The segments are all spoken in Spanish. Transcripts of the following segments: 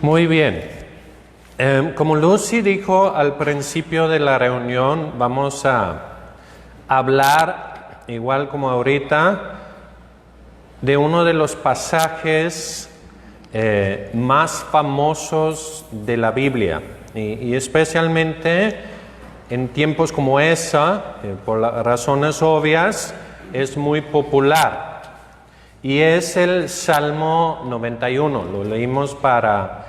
Muy bien. Como Lucy dijo al principio de la reunión, vamos a hablar, igual como ahorita, de uno de los pasajes más famosos de la Biblia. Y especialmente en tiempos como esa, por razones obvias, es muy popular. Y es el Salmo 91. Lo leímos para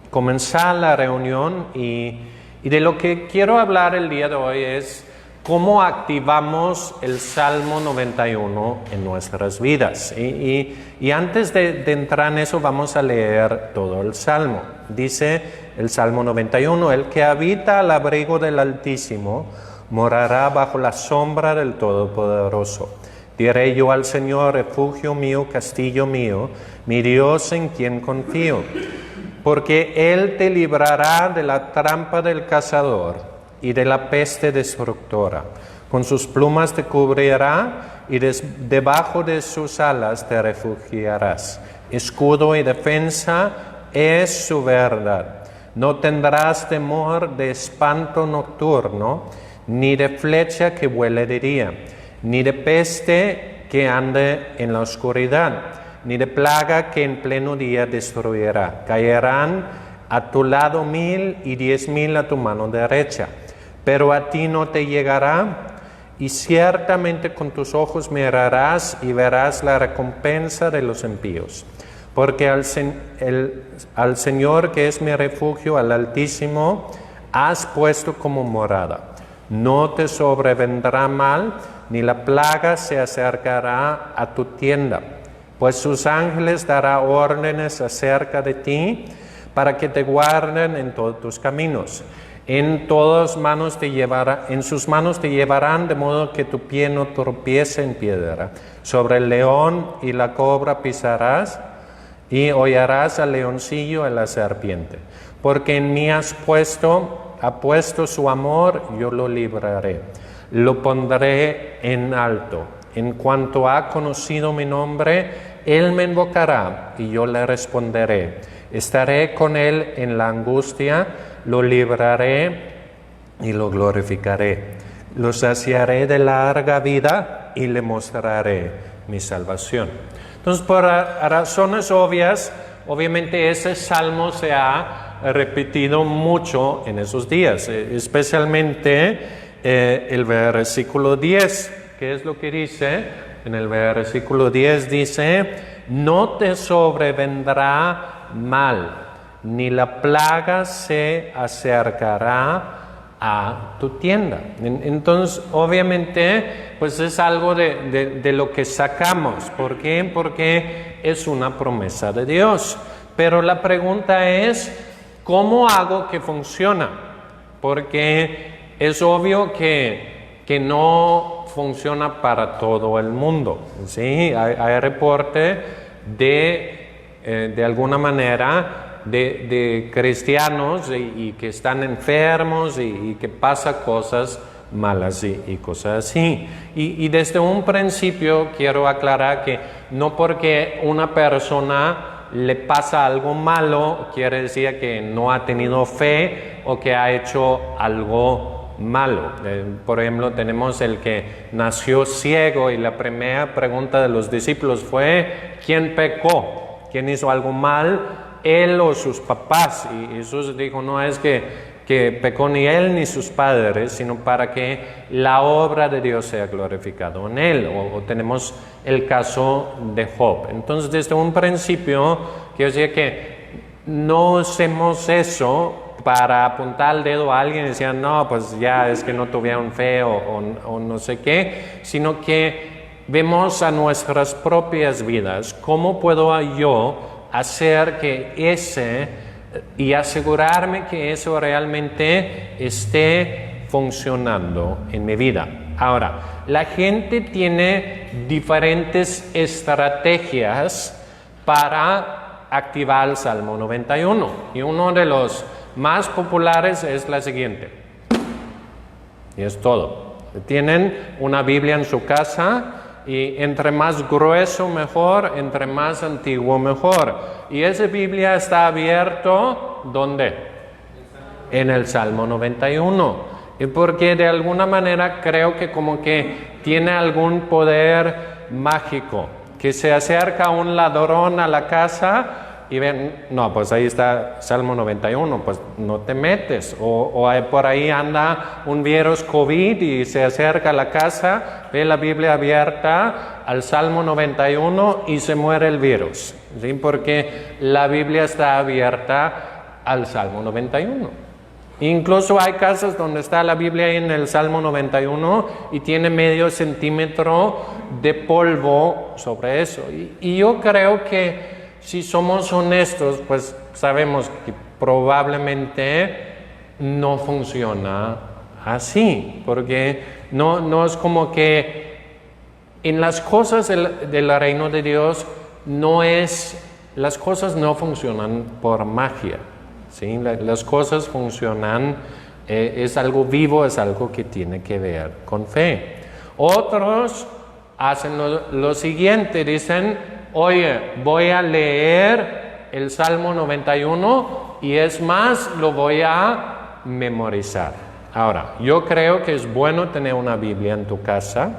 comenzar la reunión. Y de lo que quiero hablar el día de hoy es cómo activamos el Salmo 91 en nuestras vidas. Y antes de entrar en eso, vamos a leer todo el Salmo. Dice el Salmo 91, el que habita al abrigo del Altísimo morará bajo la sombra del Todopoderoso. Diré yo al Señor, refugio mío, castillo mío, mi Dios en quien confío. Porque Él te librará de la trampa del cazador y de la peste destructora. Con sus plumas te cubrirá y debajo de sus alas te refugiarás. Escudo y defensa es su verdad. No tendrás temor de espanto nocturno, ni de flecha que vuele de día, ni de peste que ande en la oscuridad, ni de plaga que en pleno día destruirá. Caerán a tu lado 1000 y 10,000 a tu mano derecha, pero a ti no te llegará. Y ciertamente con tus ojos mirarás y verás la recompensa de los impíos. Porque al Señor, que es mi refugio, al Altísimo, has puesto como morada. No te sobrevendrá mal, ni la plaga se acercará a tu tienda, pues sus ángeles dará órdenes acerca de ti, para que te guarden en todos tus caminos. En sus manos te llevarán, de modo que tu pie no tropiece en piedra. Sobre el león y la cobra pisarás, y hollarás al leoncillo y a la serpiente. Porque en mí ha puesto su amor, yo lo libraré. Lo pondré en alto. En cuanto ha conocido mi nombre, Él me invocará y yo le responderé. Estaré con Él en la angustia, lo libraré y lo glorificaré. Lo saciaré de larga vida y le mostraré mi salvación. Entonces, por razones obvias, obviamente ese salmo se ha repetido mucho en esos días, especialmente el versículo 10, que es lo que dice. En el versículo 10 dice, no te sobrevendrá mal, ni la plaga se acercará a tu tienda. Entonces, obviamente, pues es algo de lo que sacamos. ¿Por qué? Porque es una promesa de Dios. Pero la pregunta es, ¿cómo hago que funciona? Porque es obvio que no funciona para todo el mundo. ¿Sí? Hay reporte de alguna manera de cristianos y que están enfermos y que pasa cosas malas y cosas así. Y desde un principio quiero aclarar que no porque una persona le pasa algo malo quiere decir que no ha tenido fe o que ha hecho algo malo. Por ejemplo, tenemos el que nació ciego y la primera pregunta de los discípulos fue, ¿quién pecó? ¿Quién hizo algo mal? ¿Él o sus papás? Y Jesús dijo, no es que pecó ni él ni sus padres, sino para que la obra de Dios sea glorificada en él. O tenemos el caso de Job. Entonces, desde un principio, quiero decir que no hacemos eso para apuntar el dedo a alguien y decir, no, pues ya es que no tuvieron fe o no sé qué, sino que vemos a nuestras propias vidas, ¿cómo puedo yo hacer que y asegurarme que eso realmente esté funcionando en mi vida? Ahora, la gente tiene diferentes estrategias para activar el Salmo 91 y uno de los más populares es la siguiente, y es todo. Tienen una Biblia en su casa Y entre más grueso mejor, entre más antiguo mejor. Y esa Biblia está abierto, ¿dónde? En el Salmo 91. Y porque de alguna manera creo que como que tiene algún poder mágico, que se acerca un ladrón a la casa y ven, no, pues ahí está Salmo 91, pues no te metes. O por ahí anda un virus COVID y se acerca a la casa, ve la Biblia abierta al Salmo 91 y se muere el virus, ¿sí? Porque la Biblia está abierta al Salmo 91. Incluso hay casas donde está la Biblia en el Salmo 91 y tiene medio centímetro de polvo sobre eso. Y yo creo que si somos honestos, pues sabemos que probablemente no funciona así, porque no es como que en las cosas del reino de Dios las cosas no funcionan por magia. ¿Sí? Las cosas funcionan, es algo vivo, es algo que tiene que ver con fe. Otros hacen lo siguiente, dicen, oye, voy a leer el Salmo 91 y es más, lo voy a memorizar. Ahora, yo creo que es bueno tener una Biblia en tu casa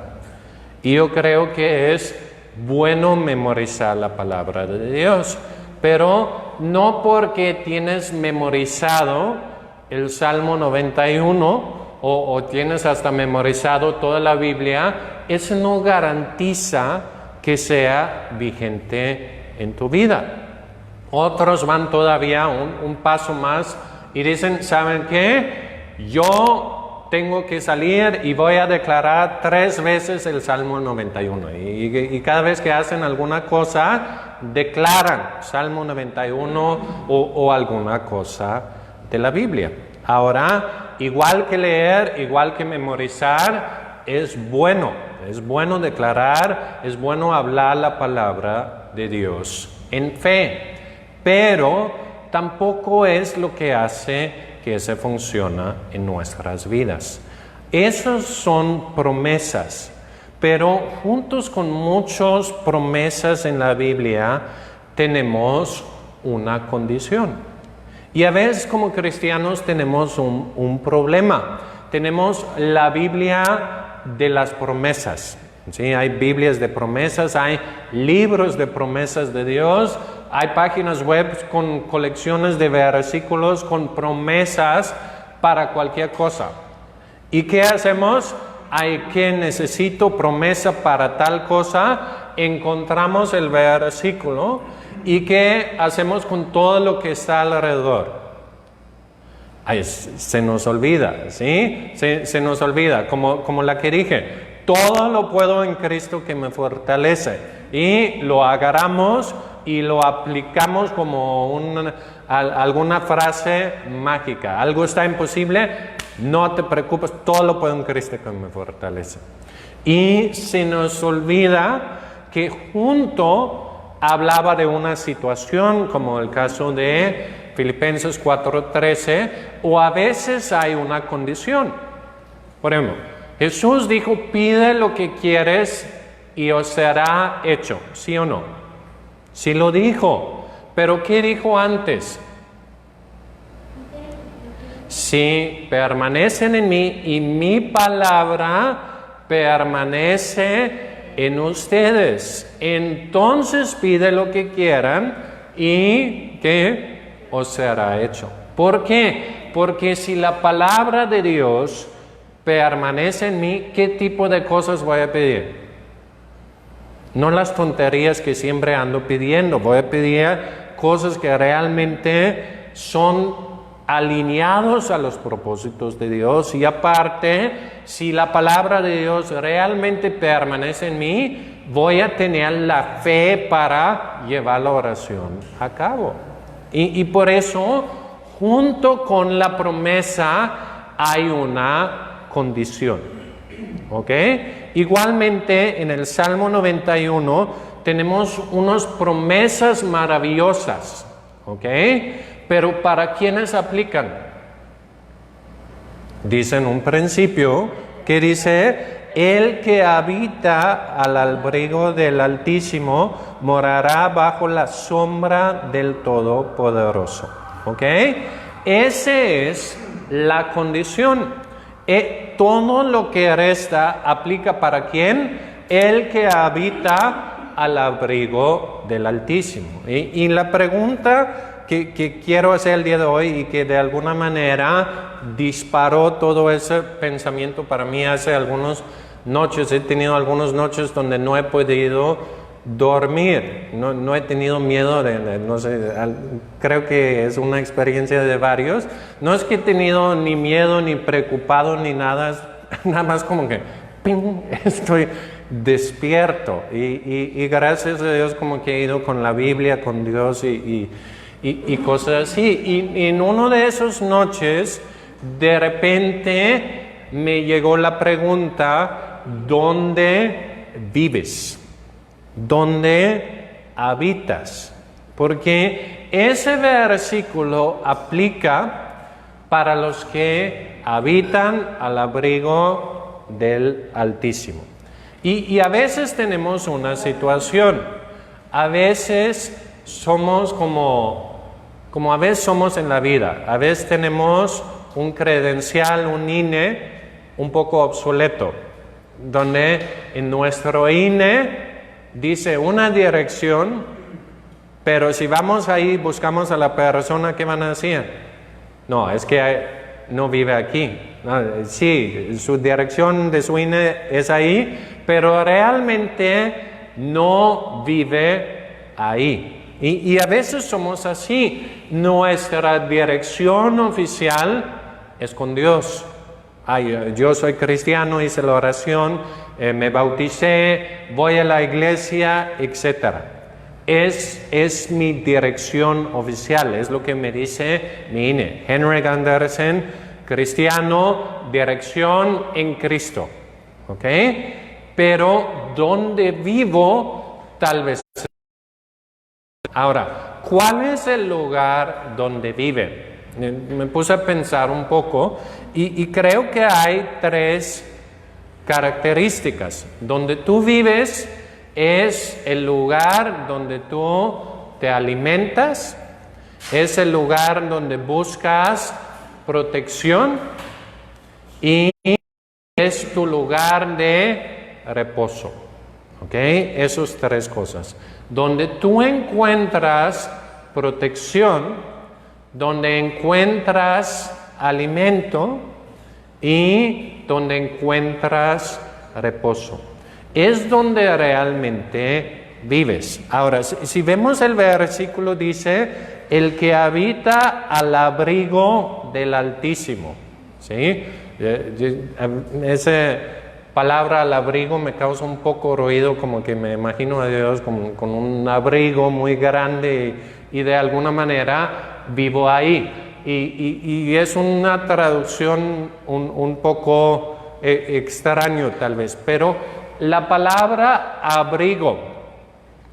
y yo creo que es bueno memorizar la palabra de Dios, pero no porque tienes memorizado el Salmo 91 o tienes hasta memorizado toda la Biblia, eso no garantiza que sea vigente en tu vida. Otros van todavía un paso más y dicen, ¿saben qué? Yo tengo que salir y voy a declarar 3 veces el Salmo 91. Y cada vez que hacen alguna cosa, declaran Salmo 91 o alguna cosa de la Biblia. Ahora, igual que leer, igual que memorizar, es bueno declarar, es bueno hablar la palabra de Dios en fe, pero tampoco es lo que hace que se funciona en nuestras vidas. Esas son promesas, pero juntos con muchas promesas en la Biblia tenemos una condición. Y a veces como cristianos tenemos un problema. Tenemos la Biblia de las promesas. ¿Sí? Hay Biblias de promesas, hay libros de promesas de Dios, hay páginas web con colecciones de versículos con promesas para cualquier cosa. ¿Y qué hacemos? Hay que necesito promesa para tal cosa, encontramos el versículo y ¿qué hacemos con todo lo que está alrededor? Ay, se nos olvida, ¿sí? Se nos olvida, como la que dije. Todo lo puedo en Cristo que me fortalece. Y lo agarramos y lo aplicamos como alguna frase mágica. Algo está imposible, no te preocupes, todo lo puedo en Cristo que me fortalece. Y se nos olvida que junto hablaba de una situación como el caso de Filipenses 4:13, o a veces hay una condición. Por ejemplo, Jesús dijo, pide lo que quieres y os será hecho, ¿sí o no? Sí lo dijo, pero ¿qué dijo antes? Si permanecen en mí y mi palabra permanece en ustedes, entonces pide lo que quieran y que os será hecho. ¿Por qué? Porque si la palabra de Dios permanece en mí, ¿qué tipo de cosas voy a pedir? No las tonterías que siempre ando pidiendo, voy a pedir cosas que realmente son alineados a los propósitos de Dios. Y aparte, si la palabra de Dios realmente permanece en mí, voy a tener la fe para llevar la oración a cabo. Y por eso, junto con la promesa, hay una condición, ¿ok? Igualmente en el Salmo 91 tenemos unas promesas maravillosas, ¿ok? Pero ¿para quiénes aplican? Dicen un principio que dice, el que habita al abrigo del Altísimo morará bajo la sombra del Todopoderoso. ¿Ok? Esa es la condición. Todo lo que resta aplica para ¿quién? El que habita al abrigo del Altísimo. Y la pregunta que quiero hacer el día de hoy y que de alguna manera disparó todo ese pensamiento para mí hace algunas noches. He tenido algunas noches donde no he podido dormir, no he tenido miedo no sé, creo que es una experiencia de varios. No es que he tenido ni miedo, ni preocupado, ni nada, nada más como que ¡ping! Estoy despierto y gracias a Dios como que he ido con la Biblia, con Dios y cosas así. Y en una de esas noches, de repente me llegó la pregunta, ¿dónde vives? ¿Dónde habitas? Porque ese versículo aplica para los que habitan al abrigo del Altísimo. Y a veces tenemos una situación, a veces somos como a veces somos en la vida, a veces tenemos un credencial, un INE un poco obsoleto, donde en nuestro INE dice una dirección, pero si vamos ahí buscamos a la persona, ¿qué van a decir? No, es que no vive aquí. No, sí, su dirección de su INE es ahí, pero realmente no vive ahí. Y a veces somos así. Nuestra dirección oficial es con Dios. Yo soy cristiano, hice la oración, me bauticé, voy a la iglesia, etc. Es mi dirección oficial, es lo que me dice mi INE. Henrik Andersen, cristiano, dirección en Cristo. ¿Ok? Pero donde vivo, tal vez. Ahora, ¿cuál es el lugar donde vive? Me puse a pensar un poco y creo que hay 3 características. Donde tú vives es el lugar donde tú te alimentas, es el lugar donde buscas protección y es tu lugar de reposo. ¿Ok? Esas 3 cosas. Donde tú encuentras protección, donde encuentras alimento y donde encuentras reposo. Es donde realmente vives. Ahora, si vemos el versículo, dice, el que habita al abrigo del Altísimo. ¿Sí? Esa palabra al abrigo me causa un poco ruido, como que me imagino a Dios con un abrigo muy grande y de alguna manera vivo ahí. Y es una traducción un poco extraño tal vez, pero la palabra abrigo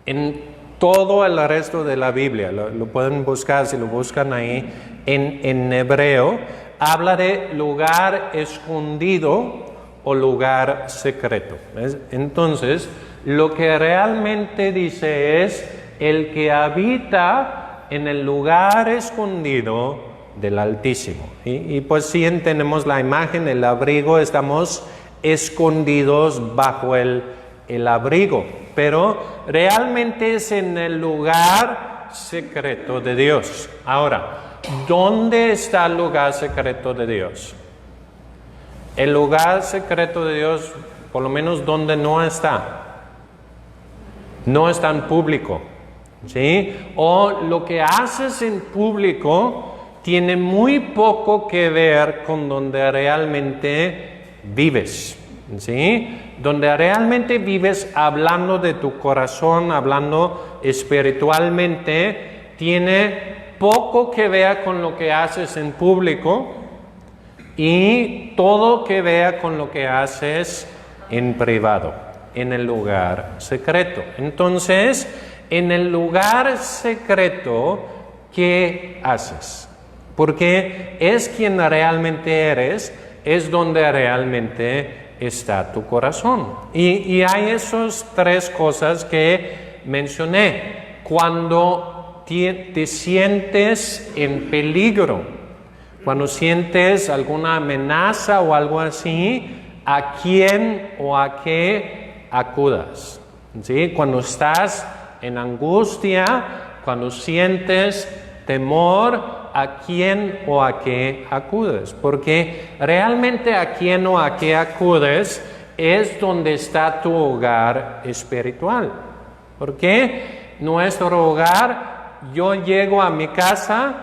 en todo el resto de la Biblia, lo pueden buscar, si lo buscan ahí en hebreo, habla de lugar escondido o lugar secreto. ¿Ves? Entonces, lo que realmente dice es el que habita en el lugar escondido del Altísimo. Y pues sí entendemos la imagen, el abrigo, estamos escondidos bajo el abrigo, pero realmente es en el lugar secreto de Dios. Ahora, ¿dónde está el lugar secreto de Dios? El lugar secreto de Dios, por lo menos donde no está en público, ¿sí? O lo que haces en público tiene muy poco que ver con donde realmente vives, ¿sí? Donde realmente vives hablando de tu corazón, hablando espiritualmente, tiene poco que ver con lo que haces en público y todo que vea con lo que haces en privado, en el lugar secreto. Entonces, en el lugar secreto, ¿qué haces? Porque es quien realmente eres, es donde realmente está tu corazón. Y hay esas tres cosas que mencioné. Cuando te sientes en peligro, cuando sientes alguna amenaza o algo así, ¿a quién o a qué acudas? ¿Sí? Cuando estás en angustia, cuando sientes temor, ¿a quién o a qué acudes? Porque realmente a quién o a qué acudes es donde está tu hogar espiritual. Porque nuestro hogar, yo llego a mi casa,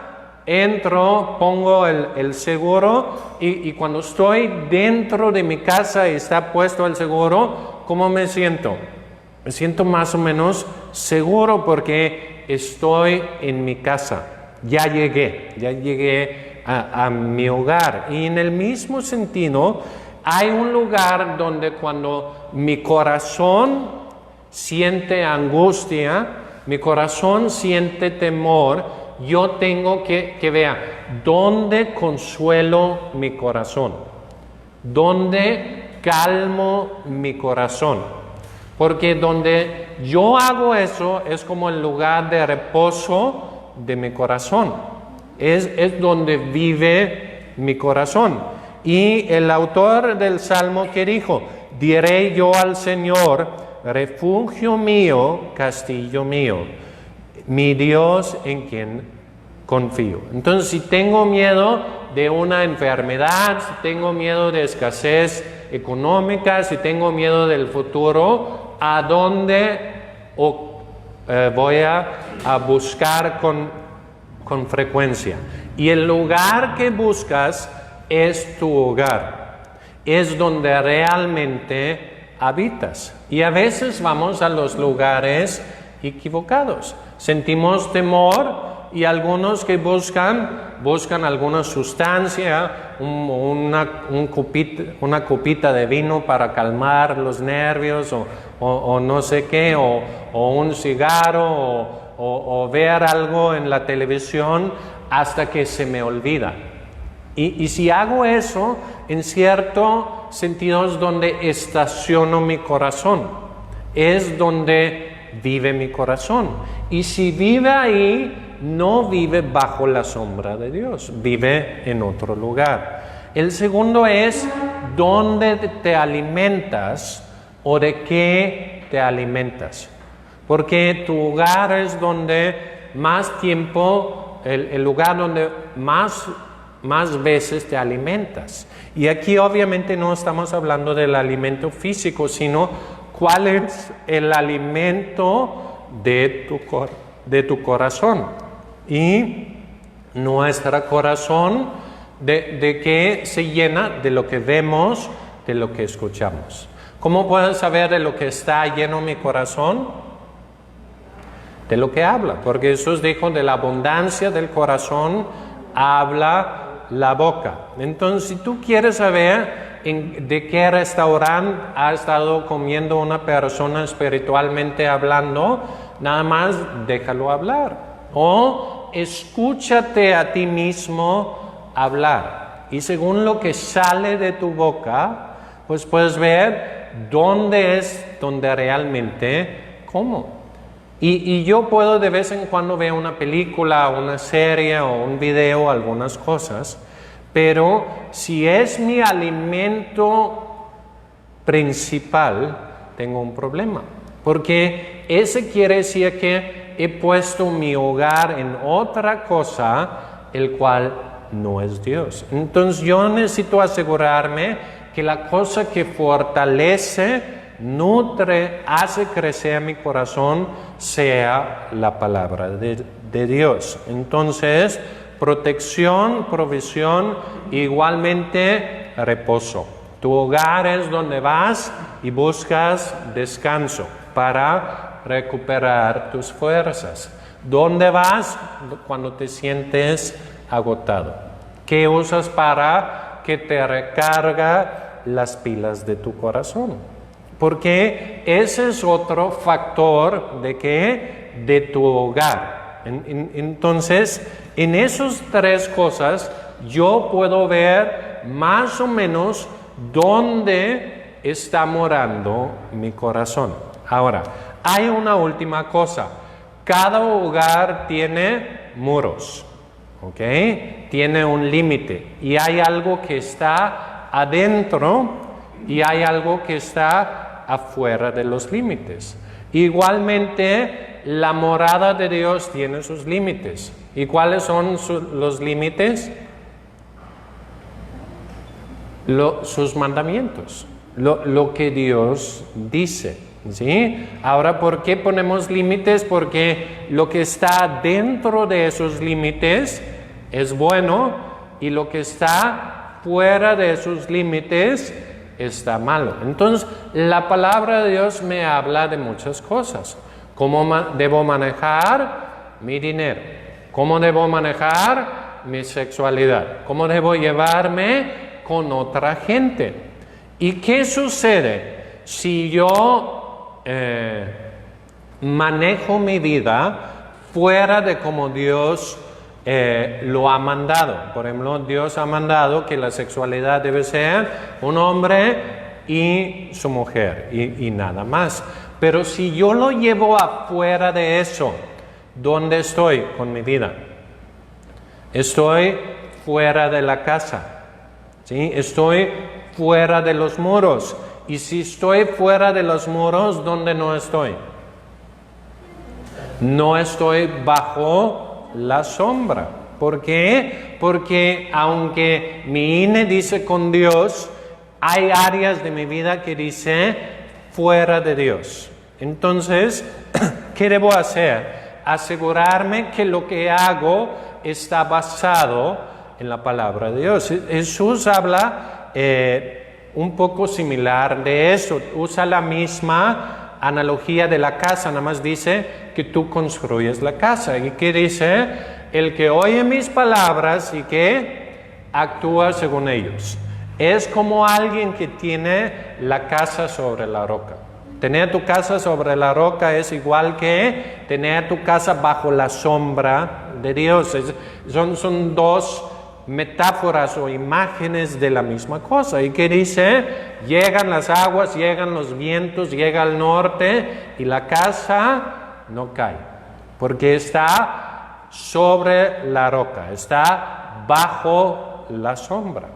entro, pongo el seguro y cuando estoy dentro de mi casa y está puesto el seguro, ¿cómo me siento? Me siento más o menos seguro porque estoy en mi casa. Ya llegué a mi hogar. Y en el mismo sentido, hay un lugar donde cuando mi corazón siente angustia, mi corazón siente temor, yo tengo que ver dónde consuelo mi corazón, dónde calmo mi corazón. Porque donde yo hago eso es como el lugar de reposo de mi corazón. Es donde vive mi corazón. Y el autor del Salmo que dijo, diré yo al Señor, refugio mío, castillo mío, mi Dios en quien confío. Entonces, si tengo miedo de una enfermedad, si tengo miedo de escasez económica, si tengo miedo del futuro, ¿a dónde voy a buscar con frecuencia? Y el lugar que buscas es tu hogar, es donde realmente habitas. Y a veces vamos a los lugares equivocados. Sentimos temor y algunos que buscan alguna sustancia, una copita de vino para calmar los nervios o no sé qué, o un cigarro o ver algo en la televisión hasta que se me olvida. Y si hago eso, en cierto sentido es donde estaciono mi corazón, es donde vive mi corazón. Y si vive ahí, no vive bajo la sombra de Dios, vive en otro lugar. El segundo es dónde te alimentas o de qué te alimentas. Porque tu hogar es donde más tiempo, el lugar donde más veces te alimentas. Y aquí obviamente no estamos hablando del alimento físico, sino cuál es el alimento de tu corazón. Y nuestro corazón de qué se llena, de lo que vemos, de lo que escuchamos. ¿Cómo puedo saber de lo que está lleno mi corazón? De lo que habla, porque Jesús dijo, de la abundancia del corazón habla la boca. Entonces, si tú quieres saber de qué restaurante ha estado comiendo una persona espiritualmente hablando, nada más déjalo hablar. O escúchate a ti mismo hablar. Y según lo que sale de tu boca, pues puedes ver dónde realmente como. Y yo puedo de vez en cuando ver una película, una serie o un video, algunas cosas, pero si es mi alimento principal, tengo un problema. Porque ese quiere decir que he puesto mi hogar en otra cosa, el cual no es Dios. Entonces yo necesito asegurarme que la cosa que fortalece, nutre, hace crecer mi corazón, sea la palabra de Dios. Entonces, protección, provisión, igualmente reposo. Tu hogar es donde vas y buscas descanso para recuperar tus fuerzas. ¿Dónde vas cuando te sientes agotado? ¿Qué usas para que te recarga las pilas de tu corazón? Porque ese es otro factor de ¿qué? De tu hogar. Entonces, en esas tres cosas, yo puedo ver más o menos dónde está morando mi corazón. Ahora, hay una última cosa. Cada hogar tiene muros, ¿ok? Tiene un límite y hay algo que está adentro y hay algo que está afuera de los límites. Igualmente, la morada de Dios tiene sus límites. ¿Y cuáles son los límites? Sus mandamientos, lo que Dios dice, ¿sí? Ahora, ¿por qué ponemos límites? Porque lo que está dentro de esos límites es bueno y lo que está fuera de esos límites está malo. Entonces, la palabra de Dios me habla de muchas cosas. ¿Cómo debo manejar mi dinero? ¿Cómo debo manejar mi sexualidad? ¿Cómo debo llevarme con otra gente? ¿Y qué sucede si yo manejo mi vida fuera de como Dios lo ha mandado? Por ejemplo, Dios ha mandado que la sexualidad debe ser un hombre y su mujer y nada más. Pero si yo lo llevo afuera de eso, ¿dónde estoy con mi vida? Estoy fuera de la casa. ¿Sí? Estoy fuera de los muros. Y si estoy fuera de los muros, ¿dónde no estoy? No estoy bajo la sombra. ¿Por qué? Porque aunque mi INE dice con Dios, hay áreas de mi vida que dice fuera de Dios. Entonces, ¿qué debo hacer? Asegurarme que lo que hago está basado en la palabra de Dios. Jesús habla un poco similar de eso. Usa la misma analogía de la casa, nada más dice que tú construyes la casa. ¿Y qué dice? El que oye mis palabras y que actúa según ellos. Es como alguien que tiene la casa sobre la roca. Tener tu casa sobre la roca es igual que tener tu casa bajo la sombra de Dios. Son dos metáforas o imágenes de la misma cosa. ¿Y qué dice? Llegan las aguas, llegan los vientos, llega al norte y la casa no cae, porque está sobre la roca, está bajo la sombra.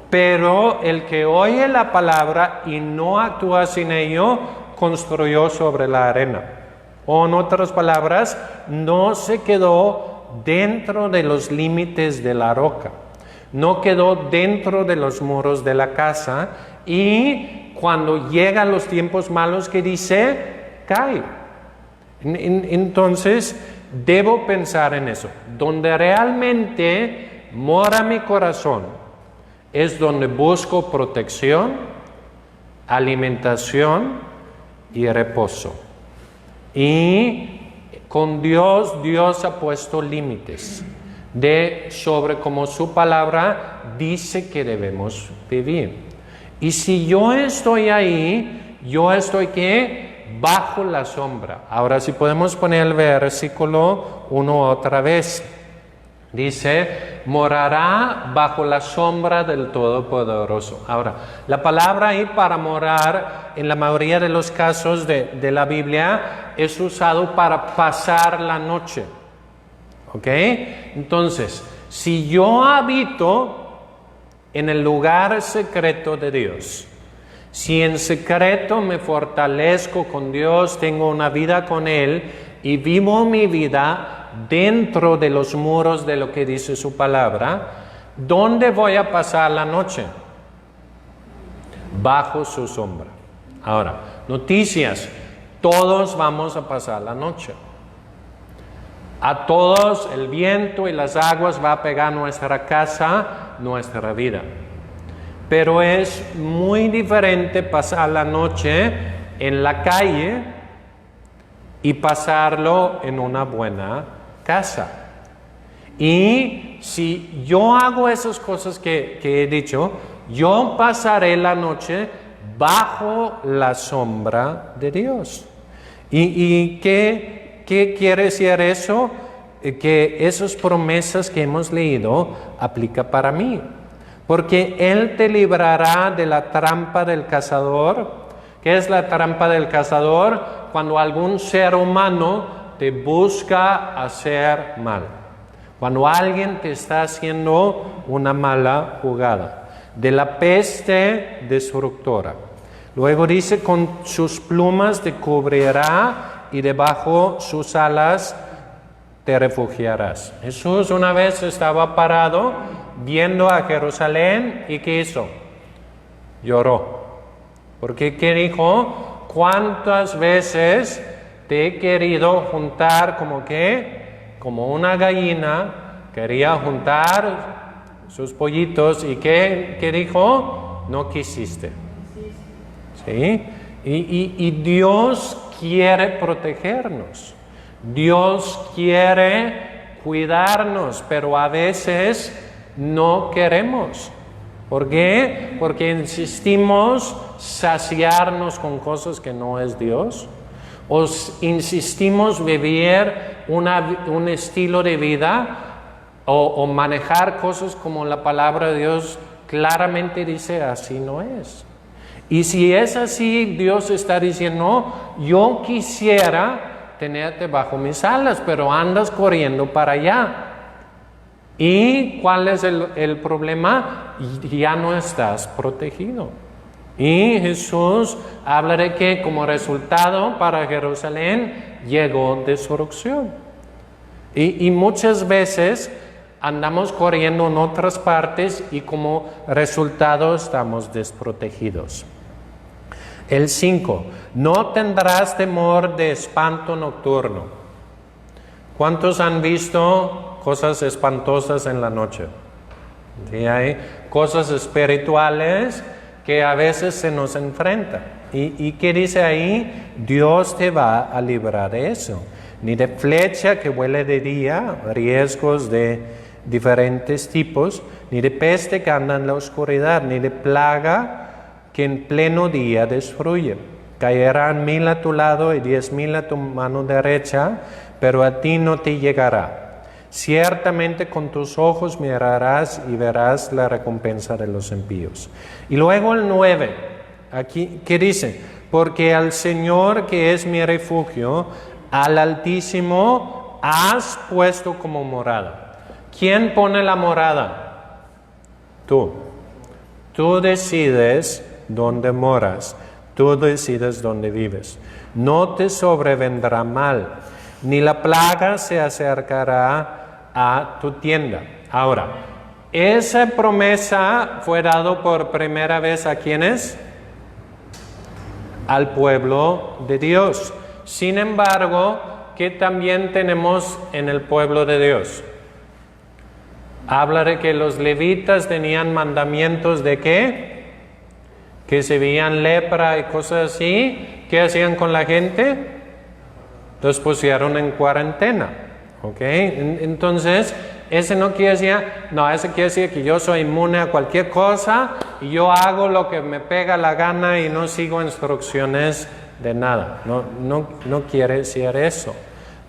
Pero el que oye la palabra y no actúa sin ello, construyó sobre la arena. O en otras palabras, no se quedó dentro de los límites de la roca, no quedó dentro de los muros de la casa, y cuando llegan los tiempos malos, que dice, cae. Entonces, debo pensar en eso. Donde realmente mora mi corazón es donde busco protección, alimentación y reposo. Y con Dios, Dios ha puesto límites sobre cómo su palabra dice que debemos vivir. Y si yo estoy ahí, yo estoy ¿qué? Bajo la sombra. Ahora, si podemos poner el versículo 1 otra vez. Dice, morará bajo la sombra del Todopoderoso. Ahora, la palabra ahí para morar, en la mayoría de los casos de la Biblia, es usado para pasar la noche. ¿Ok? Entonces, si yo habito en el lugar secreto de Dios, si en secreto me fortalezco con Dios, tengo una vida con Él y vivo mi vida dentro de los muros de lo que dice su palabra, ¿dónde voy a pasar la noche? Bajo su sombra. Ahora, noticias, todos vamos a pasar la noche. A todos el viento y las aguas va a pegar nuestra casa, nuestra vida. Pero es muy diferente pasar la noche en la calle y pasarlo en una buena casa. Y si yo hago esas cosas que he dicho, yo pasaré la noche bajo la sombra de Dios. ¿Y qué quiere decir eso? Que esas promesas que hemos leído aplica para mí. porque Él te librará de la trampa del cazador. ¿Qué es la trampa del cazador? Cuando algún ser humano te busca hacer mal. Cuando alguien te está haciendo una mala jugada. De la peste destructora. Luego dice, con sus plumas te cubrirá y debajo sus alas te refugiarás. Jesús una vez estaba parado viendo a Jerusalén y ¿qué hizo? Lloró. Porque ¿qué dijo? ¿Cuántas veces te he querido juntar como qué? Como una gallina quería juntar sus pollitos y ¿qué dijo? No quisiste. ¿Sí? Y Dios quiere protegernos. Dios quiere cuidarnos, pero a veces no queremos. ¿Por qué? Porque insistimos saciarnos con cosas que no es Dios. O insistimos vivir un estilo de vida o manejar cosas como la palabra de Dios claramente dice, así no es. Y si es así, Dios está diciendo, yo quisiera tenerte bajo mis alas, pero andas corriendo para allá. ¿Y cuál es el problema? Ya no estás protegido. Y Jesús habla de que como resultado para Jerusalén llegó destrucción. Y muchas veces andamos corriendo en otras partes y como resultado estamos desprotegidos. El 5, no tendrás temor de espanto nocturno. ¿Cuántos han visto cosas espantosas en la noche? ¿Sí? Hay cosas espirituales que a veces se nos enfrentan. ¿Y qué dice ahí? Dios te va a librar de eso. Ni de flecha que vuele de día, riesgos de diferentes tipos, ni de peste que anda en la oscuridad, ni de plaga que en pleno día destruye. Caerán 1000 a tu lado y 10,000 a tu mano derecha, pero a ti no te llegará. Ciertamente con tus ojos mirarás y verás la recompensa de los impíos. Y luego el 9, aquí, ¿qué dice? Porque al Señor que es mi refugio, al Altísimo has puesto como morada. ¿Quién pone la morada? Tú. Tú decides dónde moras, tú decides dónde vives. No te sobrevendrá mal, ni la plaga se acercará a tu tienda. Ahora, esa promesa fue dada por primera vez ¿a quiénes? Al pueblo de Dios. Sin embargo, ¿qué también tenemos en el pueblo de Dios? Habla de que los levitas tenían mandamientos de ¿qué? Que se veían lepra y cosas así. ¿Qué hacían con la gente? Los pusieron en cuarentena. ¿Ok? Entonces, ese no quiere decir, no, ese quiere decir que yo soy inmune a cualquier cosa y yo hago lo que me pega la gana y no sigo instrucciones de nada. No quiere decir eso.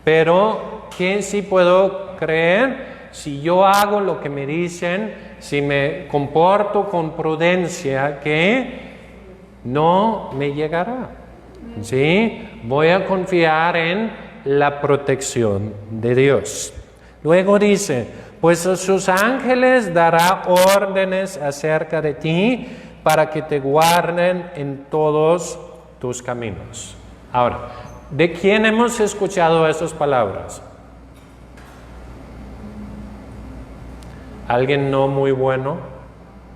Pero, ¿qué sí puedo creer? Si yo hago lo que me dicen, si me comporto con prudencia, que no me llegará. ¿Sí? Voy a confiar en la protección de Dios. Luego dice, pues a sus ángeles dará órdenes acerca de ti para que te guarden en todos tus caminos. Ahora, ¿de quién hemos escuchado esas palabras? ¿Alguien no muy bueno?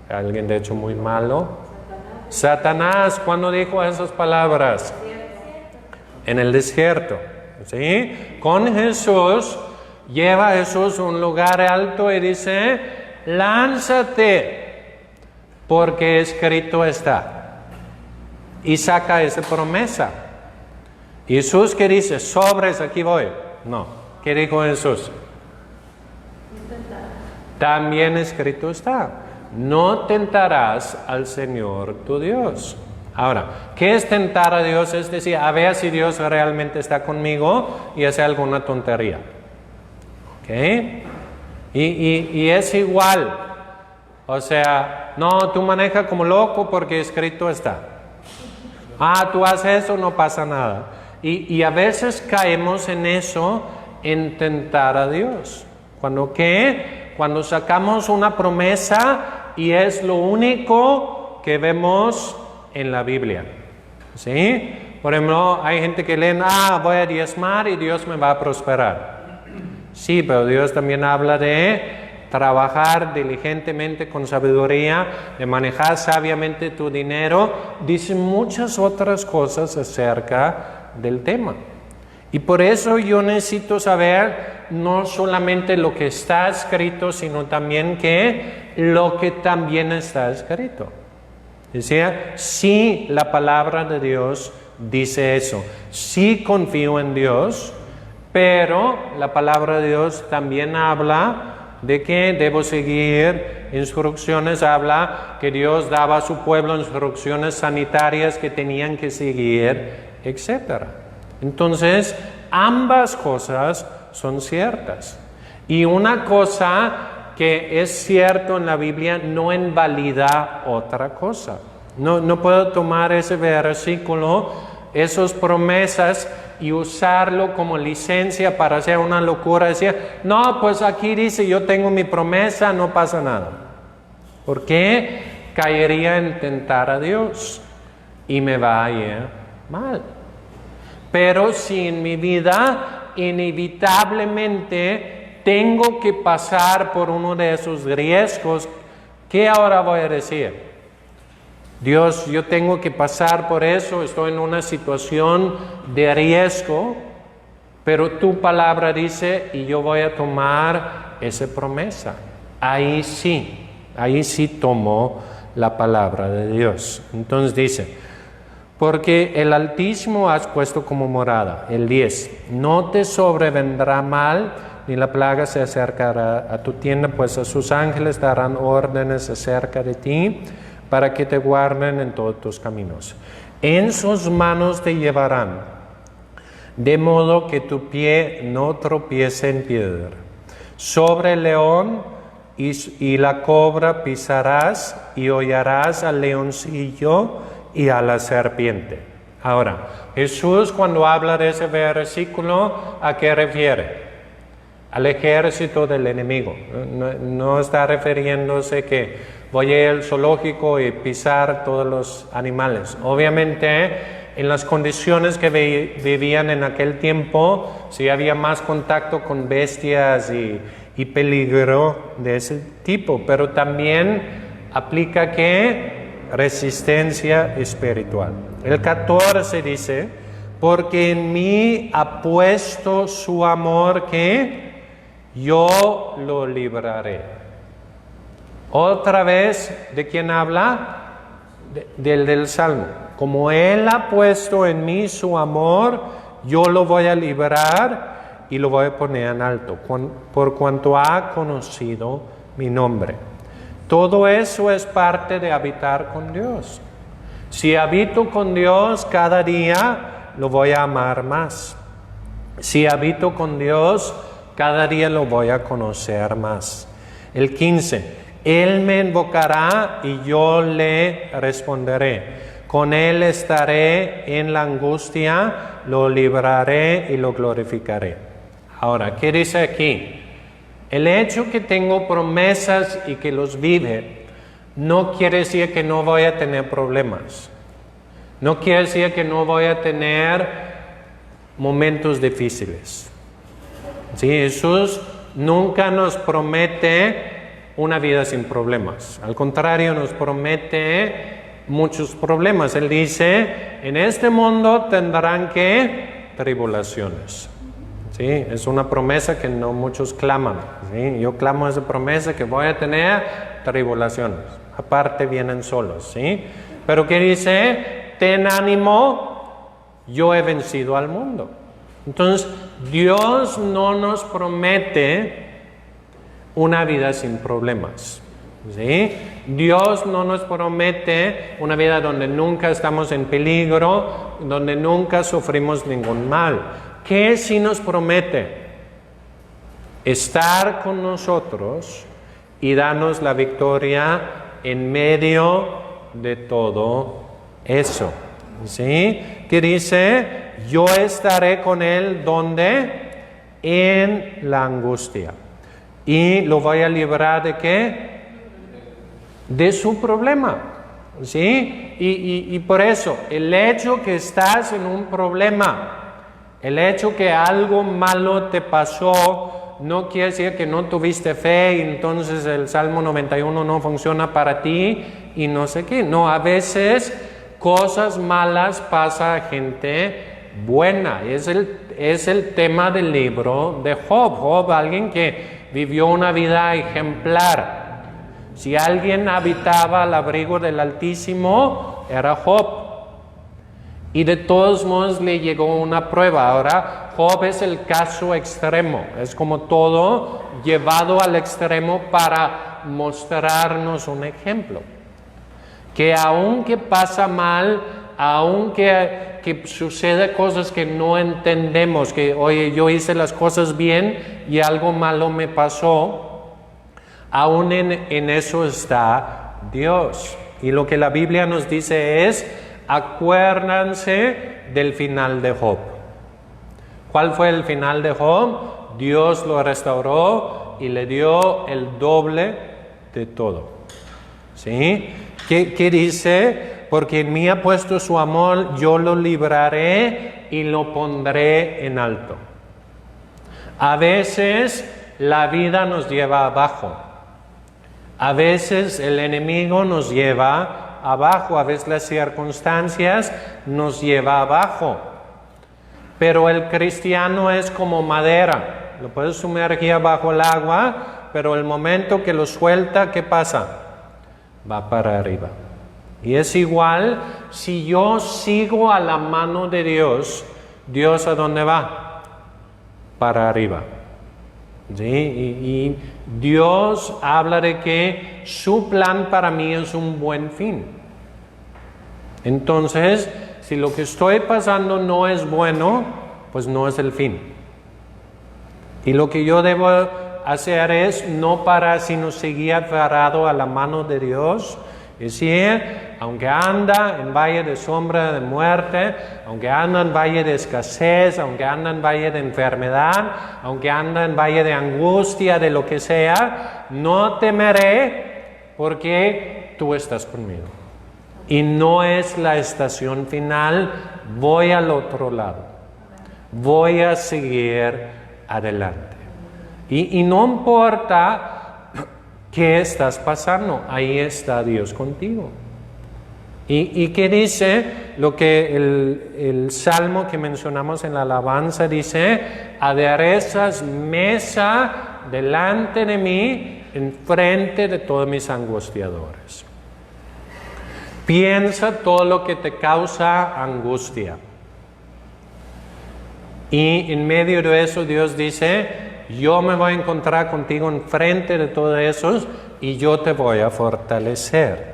¿Alguien de hecho muy malo? Satanás, ¿cuándo dijo esas palabras? En el desierto. ¿Sí? Con Jesús, lleva a Jesús a un lugar alto y dice, lánzate, porque escrito está. Y saca esa promesa. ¿Y Jesús qué dice? Sobres, aquí voy. No. ¿Qué dijo Jesús? También escrito está, no tentarás al Señor tu Dios. Ahora, ¿qué es tentar a Dios? Es decir, a ver si Dios realmente está conmigo y hace alguna tontería. ¿Ok? Y es igual. O sea, no, tú manejas como loco porque escrito está. Tú haces eso, no pasa nada. Y a veces caemos en eso, en tentar a Dios. Cuando sacamos una promesa y es lo único que vemos en la Biblia. ¿Sí? Por ejemplo, hay gente que lee, voy a diezmar y Dios me va a prosperar. Sí, pero Dios también habla de trabajar diligentemente con sabiduría, de manejar sabiamente tu dinero. Dice muchas otras cosas acerca del tema. Y por eso yo necesito saber no solamente lo que está escrito, sino también lo que también está escrito. Decía, sí, la palabra de Dios dice eso. Sí confío en Dios, pero la palabra de Dios también habla de que debo seguir instrucciones, habla que Dios daba a su pueblo instrucciones sanitarias que tenían que seguir, etc. Entonces, ambas cosas son ciertas. Y una cosa que es cierto en la Biblia no invalida otra cosa. No puedo tomar ese versículo, esas promesas, y usarlo como licencia para hacer una locura. Decir, no, pues aquí dice, yo tengo mi promesa, no pasa nada. ¿Por qué? Caería en tentar a Dios y me va a ir mal. Pero si en mi vida inevitablemente tengo que pasar por uno de esos riesgos, ¿qué ahora voy a decir? Dios, yo tengo que pasar por eso, estoy en una situación de riesgo, pero tu palabra dice, y yo voy a tomar esa promesa. Ahí sí tomo la palabra de Dios. Entonces dice, porque el Altísimo has puesto como morada, el 10, no te sobrevendrá mal, ni la plaga se acercará a tu tienda, pues a sus ángeles darán órdenes acerca de ti, para que te guarden en todos tus caminos. En sus manos te llevarán, de modo que tu pie no tropiece en piedra. Sobre el león y la cobra pisarás, y hollarás al leoncillo y a la serpiente. Ahora, Jesús, cuando habla de ese versículo, ¿a qué refiere? Al ejército del enemigo. No está refiriéndose que voy a ir al zoológico y pisar todos los animales. Obviamente, en las condiciones que vivían en aquel tiempo, sí había más contacto con bestias y peligro de ese tipo, pero también aplica resistencia espiritual. El 14 dice, porque en mí ha puesto su amor yo lo libraré. Otra vez, ¿de quién habla? Del Salmo. Como Él ha puesto en mí su amor, yo lo voy a librar y lo voy a poner en alto, por cuanto ha conocido mi nombre. Todo eso es parte de habitar con Dios. Si habito con Dios cada día, lo voy a amar más. Si habito con Dios, cada día lo voy a conocer más. El 15, Él me invocará y yo le responderé. Con Él estaré en la angustia, lo libraré y lo glorificaré. Ahora, ¿qué dice aquí? El hecho que tengo promesas y que los vive, no quiere decir que no voy a tener problemas. No quiere decir que no voy a tener momentos difíciles. Sí, Jesús nunca nos promete una vida sin problemas. Al contrario, nos promete muchos problemas. Él dice, en este mundo tendrán tribulaciones. ¿Sí? Es una promesa que no muchos claman. ¿Sí? Yo clamo esa promesa que voy a tener tribulaciones. Aparte vienen solos. ¿Sí? Pero ¿qué dice? Ten ánimo, yo he vencido al mundo. Entonces, Dios no nos promete una vida sin problemas. ¿Sí? Dios no nos promete una vida donde nunca estamos en peligro, donde nunca sufrimos ningún mal. ¿Qué sí nos promete? Estar con nosotros y danos la victoria en medio de todo eso. ¿Sí? Que dice, yo estaré con él, ¿dónde? En la angustia. Y lo voy a librar ¿de qué? De su problema. ¿Sí? Y por eso, el hecho que estás en un problema, el hecho que algo malo te pasó, no quiere decir que no tuviste fe y entonces el Salmo 91 no funciona para ti y no sé qué. No, a veces cosas malas pasa a gente buena. Es el tema del libro de Job. Job, alguien que vivió una vida ejemplar. Si alguien habitaba al abrigo del Altísimo, era Job. Y de todos modos le llegó una prueba. Ahora, Job es el caso extremo. Es como todo llevado al extremo para mostrarnos un ejemplo. Que aunque pasa mal, aunque sucede cosas que no entendemos, que oye, yo hice las cosas bien y algo malo me pasó, aún en eso está Dios. Y lo que la Biblia nos dice es, acuérdense del final de Job. ¿Cuál fue el final de Job? Dios lo restauró y le dio el doble de todo. ¿Sí? ¿Qué dice? Porque en mí ha puesto su amor, yo lo libraré y lo pondré en alto. A veces la vida nos lleva abajo. A veces el enemigo nos lleva abajo. A veces las circunstancias nos lleva abajo. Pero el cristiano es como madera. Lo puedes sumergir bajo el agua, pero el momento que lo suelta, ¿qué pasa? Va para arriba. Y es igual, si yo sigo a la mano de Dios, ¿Dios a dónde va? Para arriba. ¿Sí? Y Dios habla de que su plan para mí es un buen fin. Entonces, si lo que estoy pasando no es bueno, pues no es el fin. Y lo que yo debo hacer es no parar, sino seguir aferrado a la mano de Dios. Es decir, aunque anda en valle de sombra de muerte, aunque anda en valle de escasez, aunque anda en valle de enfermedad, aunque anda en valle de angustia, de lo que sea, no temeré porque tú estás conmigo. Y no es la estación final, voy al otro lado, voy a seguir adelante. Y no importa qué estás pasando, ahí está Dios contigo. ¿Y qué dice? Lo que el salmo que mencionamos en la alabanza dice, aderezas mesa delante de mí, enfrente de todos mis angustiadores. Piensa todo lo que te causa angustia. Y en medio de eso Dios dice, yo me voy a encontrar contigo enfrente de todos esos y yo te voy a fortalecer.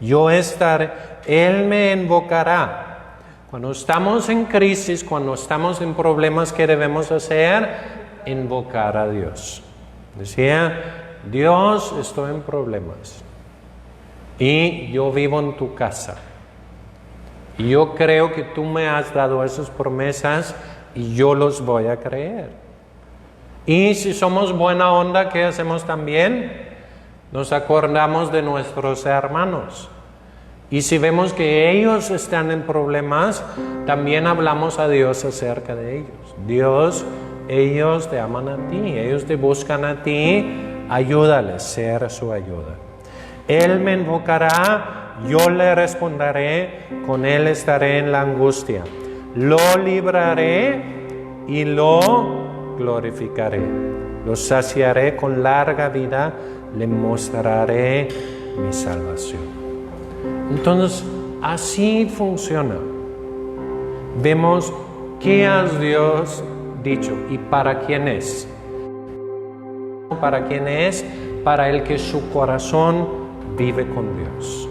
Yo estaré, Él me invocará. Cuando estamos en crisis, cuando estamos en problemas, ¿qué debemos hacer? Invocar a Dios. Decía, Dios, estoy en problemas y yo vivo en tu casa. Y yo creo que tú me has dado esas promesas y yo los voy a creer. Y si somos buena onda, ¿qué hacemos también? Nos acordamos de nuestros hermanos. Y si vemos que ellos están en problemas, también hablamos a Dios acerca de ellos. Dios, ellos te aman a ti, ellos te buscan a ti, ayúdales, ser su ayuda. Él me invocará, yo le responderé, con él estaré en la angustia. Lo libraré y lo glorificaré. Lo saciaré con larga vida, le mostraré mi salvación. Entonces, así funciona. Vemos qué ha Dios dicho y para quién es. ¿Para quién es? Para el que su corazón vive con Dios.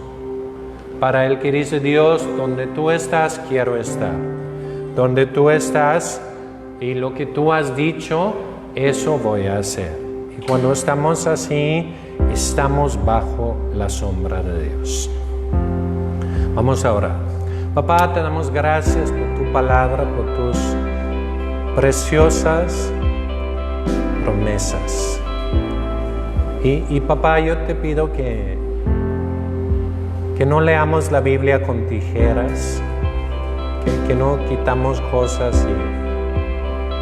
Para el que dice, Dios, donde tú estás, quiero estar. Donde tú estás y lo que tú has dicho, eso voy a hacer. Y Y cuando estamos así, estamos bajo la sombra de Dios. Vamos a orar. Papá, te damos gracias por tu palabra, por tus preciosas promesas. Y papá, yo te pido que no leamos la Biblia con tijeras, que no quitamos cosas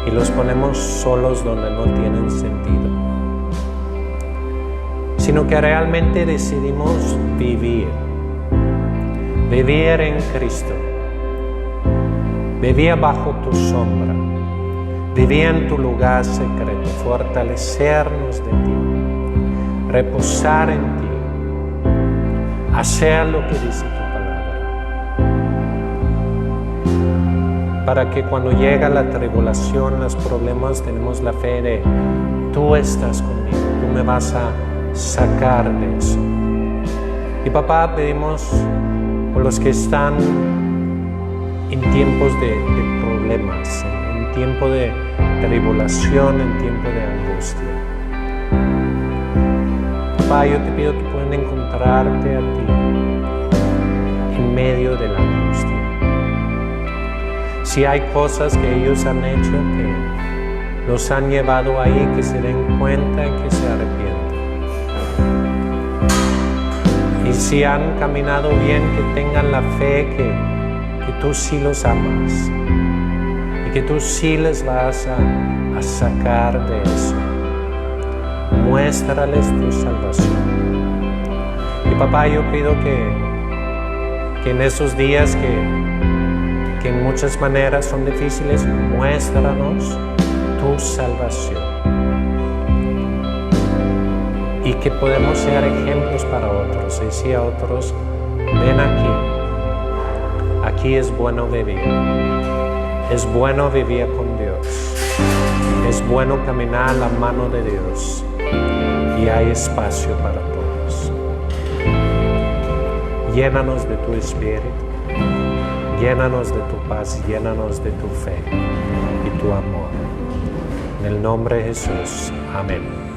y los ponemos solos donde no tienen sentido, sino que realmente decidimos vivir en Cristo, vivir bajo tu sombra, vivir en tu lugar secreto, fortalecernos de ti, reposar en ti, hacer lo que dice tu palabra, para que cuando llega la tribulación, los problemas, tenemos la fe de tú estás conmigo, tú me vas a sacar de eso. Y papá, pedimos por los que están en tiempos de problemas, en tiempo de tribulación, en tiempo de angustia. Papá, yo te pido que puedan encontrarte a ti en medio de la angustia. Si hay cosas que ellos han hecho que los han llevado ahí, que se den cuenta y que se arrepientan. Y si han caminado bien, que tengan la fe que tú sí los amas y que tú sí les vas a sacar de eso. Muéstrales tu salvación. Y papá, yo pido que en esos días que en muchas maneras son difíciles, muéstranos tu salvación. Y que podemos ser ejemplos para otros. Y decir a otros, ven aquí. Aquí es bueno vivir. Es bueno vivir con Dios. Es bueno caminar a la mano de Dios. Y hay espacio para todos. Llénanos de tu espíritu. Llénanos de tu paz. Llénanos de tu fe y tu amor. En el nombre de Jesús. Amén.